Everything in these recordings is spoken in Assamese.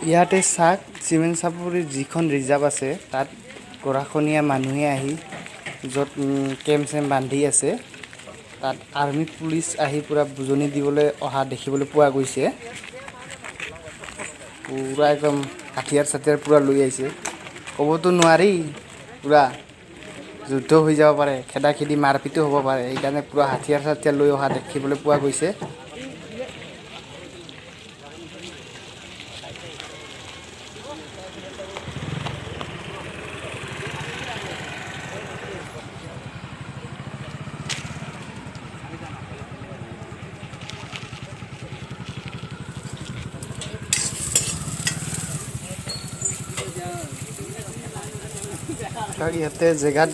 ইয়াতে চাক চিমেণ্ট চাপৰিৰ যিখন ৰিজাৰ্ভ আছে তাত গৰাখনীয়া মানুহে আহি য'ত কেম্প চেম্প বান্ধি আছে তাত আৰ্মি পুলিচ আহি পুৰা বুজনি দিবলৈ অহা দেখিবলৈ পোৱা গৈছে পুৰা একদম হাতিয়াৰ চাতিয়াৰ পুৰা লৈ আহিছে ক'বতো নোৱাৰি পুৰা যুদ্ধ হৈ যাব পাৰে খেদা খেদি মাৰপিটো হ'ব পাৰে সেইকাৰণে পুৰা হাতিয়াৰ চাতিয়াৰ লৈ অহা দেখিবলৈ পোৱা গৈছে ইয়াতে জেগাত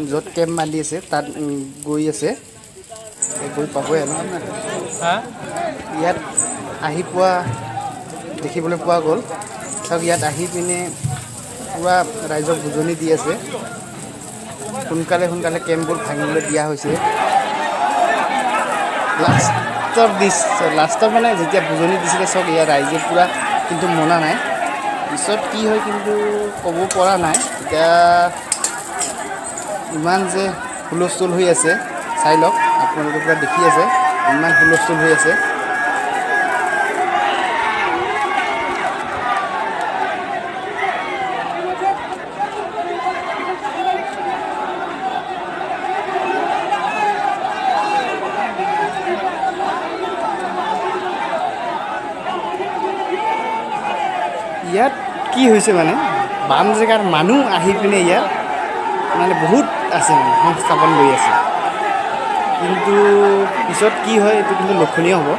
য'ত কেম্প বান্ধি আছে তাত গৈ আছে গৈ পাবই আৰু ইয়াত আহি পোৱা দেখিবলৈ পোৱা গ'ল চাওক ইয়াত আহি পিনে পুৰা ৰাইজক বুজনি দি আছে সোনকালে সোনকালে কেম্পবোৰ ভাঙিবলৈ দিয়া হৈছে লাষ্টৰ মানে যেতিয়া বুজনি দিছিলে চাওক ইয়াত ৰাইজে পুৰা কিন্তু মনা নাই পিছত কি হয় কিন্তু ক'ব পৰা নাই এতিয়া ইমান যে হুলস্থুল হৈ আছে চাই লওক আপোনালোকে পুৰা দেখি আছে ইমান হুলস্থুল হৈ আছে ইয়াত কি হৈছে মানে বাম জেগাৰ মানুহ আহি পিনে ইয়াত মানে বহুত আছে মানে সংস্থাপন লৈ আছে কিন্তু পিছত কি হয় এইটো কিন্তু লক্ষণীয় হ'ব